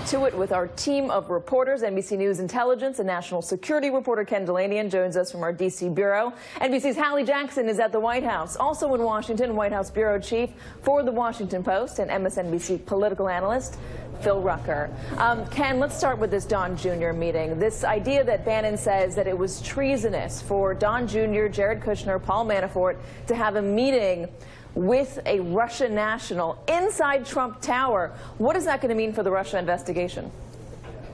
to it with our team of reporters. NBC News intelligence and national security reporter Ken Delanian joins us from our D.C. bureau. NBC's Hallie Jackson is at the White House. Also in Washington, White House bureau chief for the Washington Post and MSNBC political analyst Phil Rucker. Ken, let's start with this Don Jr. meeting. This idea that Bannon says that it was treasonous for Don Jr., Jared Kushner, Paul Manafort to have a meeting with a Russian national inside Trump Tower. What is that going to mean for the Russia investigation?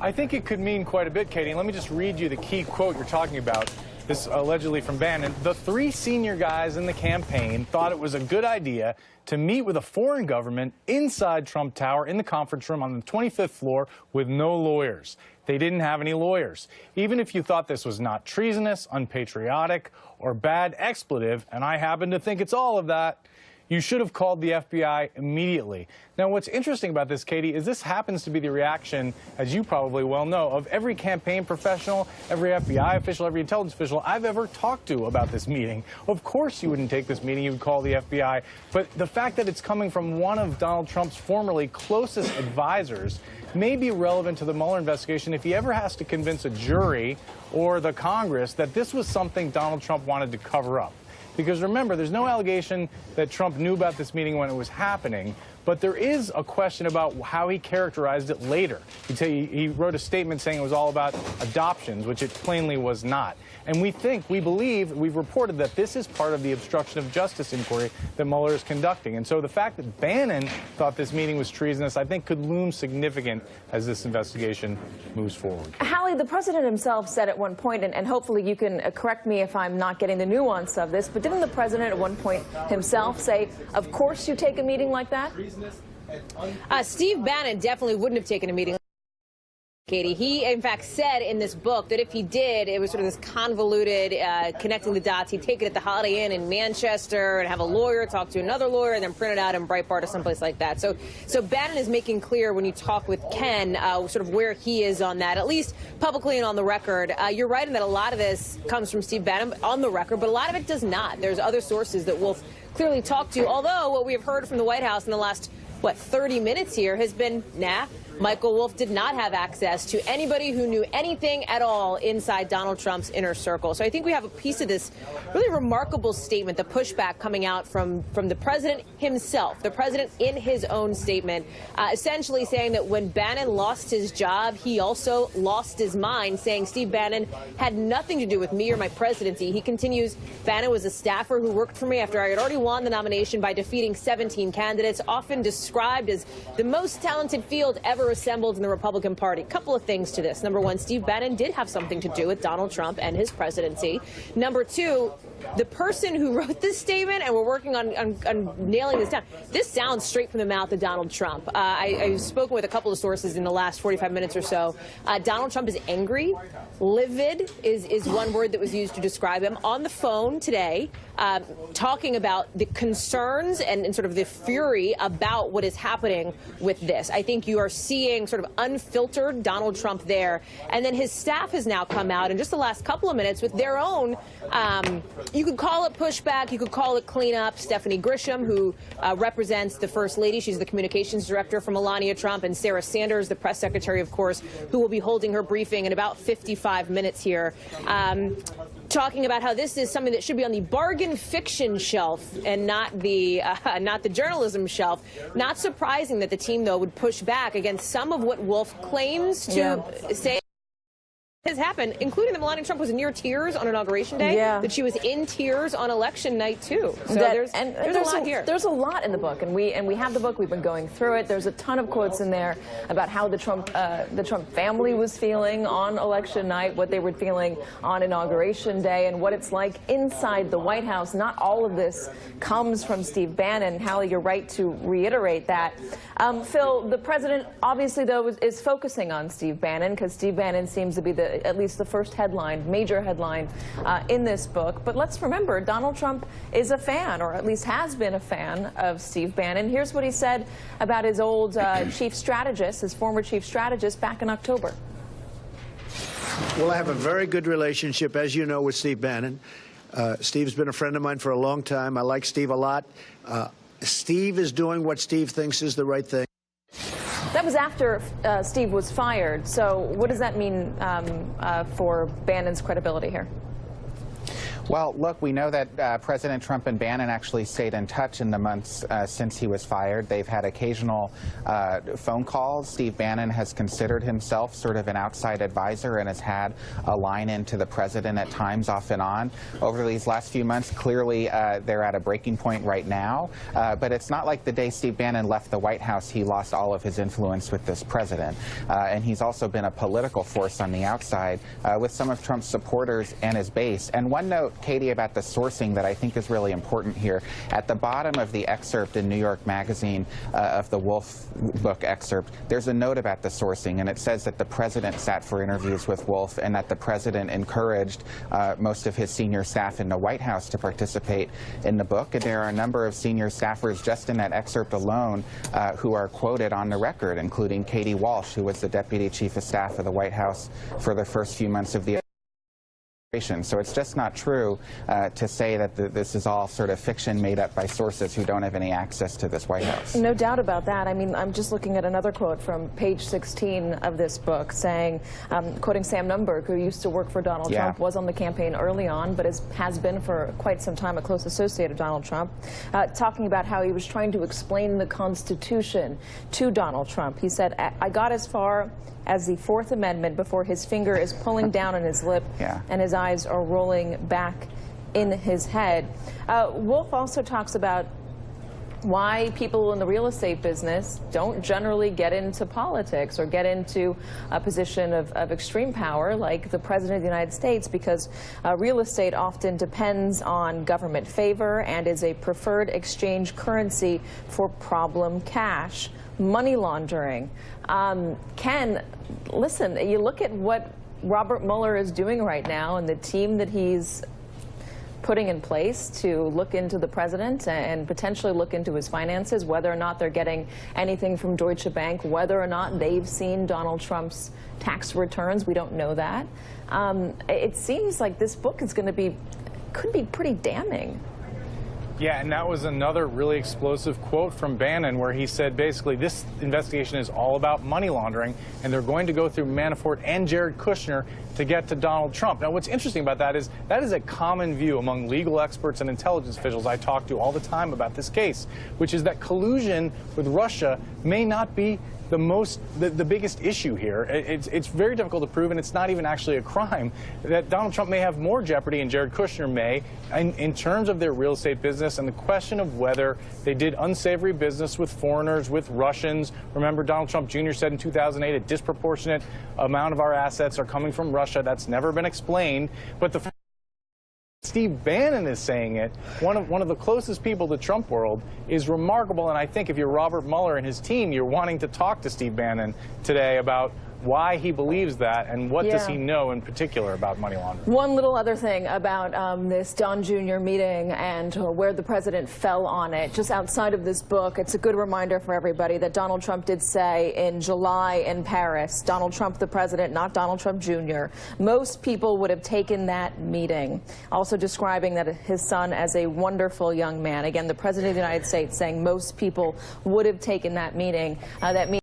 I think it could mean quite a bit, Katie. Let me just read you the key quote you're talking about. This allegedly from Bannon. The three senior guys in the campaign thought it was a good idea to meet with a foreign government inside Trump Tower in the conference room on the 25th floor with no lawyers. They didn't have any lawyers. Even if you thought this was not treasonous, unpatriotic, or bad expletive, and I happen to think it's all of that, you should have called the FBI immediately. Now, what's interesting about this, Katie, is this happens to be the reaction, as you probably well know, of every campaign professional, every FBI official, every intelligence official I've ever talked to about this meeting. Of course you wouldn't take this meeting, you would call the FBI. But the fact that it's coming from one of Donald Trump's formerly closest advisors may be relevant to the Mueller investigation if he ever has to convince a jury or the Congress that this was something Donald Trump wanted to cover up. Because remember, there's no allegation that Trump knew about this meeting when it was happening, but there is a question about how he characterized it later. He wrote a statement saying it was all about adoptions, which it plainly was not. And we believe, we've reported that this is part of the obstruction of justice inquiry that Mueller is conducting. And so the fact that Bannon thought this meeting was treasonous, I think, could loom significant as this investigation moves forward. Hallie, the president himself said at one point, and hopefully you can correct me if I'm not getting the nuance of this, but didn't the president at one point himself say, of course you take a meeting like that? Steve Bannon definitely wouldn't have taken a meeting. Katie, he in fact said in this book that if he did, it was sort of this convoluted connecting the dots. He'd take it at the Holiday Inn in Manchester and have a lawyer talk to another lawyer and then print it out in Breitbart or someplace like that. So Bannon is making clear when you talk with Ken sort of where he is on that, at least publicly and on the record. You're right in that a lot of this comes from Steve Bannon on the record, but a lot of it does not. There's other sources that Wolf clearly talked to, although what we have heard from the White House in the last 30 minutes here has been, Michael Wolff did not have access to anybody who knew anything at all inside Donald Trump's inner circle. So I think we have a piece of this really remarkable statement, the pushback coming out from the president himself, the president in his own statement, essentially saying that when Bannon lost his job, he also lost his mind, saying Steve Bannon had nothing to do with me or my presidency. He continues, Bannon was a staffer who worked for me after I had already won the nomination by defeating 17 candidates, often described as the most talented field ever assembled in the Republican Party. Couple of things to this. Number one, Steve Bannon did have something to do with Donald Trump and his presidency. Number two, the person who wrote this statement, and we're working on nailing this down, this sounds straight from the mouth of Donald Trump. I've spoken with a couple of sources in the last 45 minutes or so. Donald Trump is angry. Livid is one word that was used to describe him on the phone today, talking about the concerns and sort of the fury about what is happening with this. I think you are seeing sort of unfiltered Donald Trump there. And then his staff has now come out in just the last couple of minutes with their own, you could call it pushback, you could call it cleanup. Stephanie Grisham, who represents the First Lady, she's the communications director for Melania Trump, and Sarah Sanders, the press secretary, of course, who will be holding her briefing in about 55 minutes here, talking about how this is something that should be on the bargain fiction shelf and not the journalism shelf. Not surprising that the team, though, would push back against some of what Wolf claims to say has happened, including that Melania Trump was near tears on Inauguration Day, that she was in tears on election night, too. So there's a lot here. There's a lot in the book, and we have the book. We've been going through it. There's a ton of quotes in there about how the Trump family was feeling on election night, what they were feeling on Inauguration Day, and what it's like inside the White House. Not all of this comes from Steve Bannon. Hallie, you're right to reiterate that. Phil, the president obviously, though, is focusing on Steve Bannon because Steve Bannon seems to be at least the first headline, major headline in this book. But let's remember, Donald Trump is a fan, or at least has been a fan of Steve Bannon. Here's what he said about his old chief strategist, his former chief strategist, back in October. Well, I have a very good relationship, as you know, with Steve Bannon. Steve's been a friend of mine for a long time. I like Steve a lot. Steve is doing what Steve thinks is the right thing. That that was after Steve was fired. So what does that mean for Bannon's credibility here? Well, look, we know that President Trump and Bannon actually stayed in touch in the months since he was fired. They've had occasional phone calls. Steve Bannon has considered himself sort of an outside advisor and has had a line into the president at times off and on. Over these last few months, clearly they're at a breaking point right now. But it's not like the day Steve Bannon left the White House, he lost all of his influence with this president. And he's also been a political force on the outside with some of Trump's supporters and his base. And one note, Katie, about the sourcing that I think is really important here. At the bottom of the excerpt in New York Magazine of the Wolf book excerpt, there's a note about the sourcing, and it says that the president sat for interviews with Wolf and that the president encouraged most of his senior staff in the White House to participate in the book. And there are a number of senior staffers just in that excerpt alone who are quoted on the record, including Katie Walsh, who was the deputy chief of staff of the White House for the first few months of the So it's just not true to say that this is all sort of fiction made up by sources who don't have any access to this White House. No doubt about that. I mean, I'm just looking at another quote from page 16 of this book saying, quoting Sam Nunberg, who used to work for Donald Trump, was on the campaign early on, but has been for quite some time a close associate of Donald Trump, talking about how he was trying to explain the Constitution to Donald Trump. He said, I got as far as the Fourth Amendment before his finger is pulling down on his lip and his eyes are rolling back in his head. Wolf also talks about why people in the real estate business don't generally get into politics or get into a position of extreme power like the President of the United States, because real estate often depends on government favor and is a preferred exchange currency for problem cash. Money laundering. Ken, listen, you look at what Robert Mueller is doing right now and the team that he's putting in place to look into the president and potentially look into his finances, whether or not they're getting anything from Deutsche Bank, whether or not they've seen Donald Trump's tax returns. We don't know that. It seems like this book is going to could be pretty damning. Yeah, and that was another really explosive quote from Bannon where he said basically this investigation is all about money laundering and they're going to go through Manafort and Jared Kushner to get to Donald Trump. Now, what's interesting about that is a common view among legal experts and intelligence officials I talk to all the time about this case, which is that collusion with Russia may not be the biggest issue here. It's very difficult to prove, and it's not even actually a crime. That Donald Trump may have more jeopardy, and Jared Kushner may, in terms of their real estate business and the question of whether they did unsavory business with foreigners, with Russians. Remember, Donald Trump Jr. said in 2008 a disproportionate amount of our assets are coming from Russia. That's never been explained. But Steve Bannon is saying it, one of the closest people to Trump world, is remarkable. And I think if you're Robert Mueller and his team, you're wanting to talk to Steve Bannon today about why he believes that and what does he know in particular about money laundering. One little other thing about this Don Jr. meeting and where the president fell on it. Just outside of this book, it's a good reminder for everybody that Donald Trump did say in July in Paris, Donald Trump the president, not Donald Trump Jr., most people would have taken that meeting. Also describing that his son as a wonderful young man. Again, the president of the United States saying most people would have taken that meeting.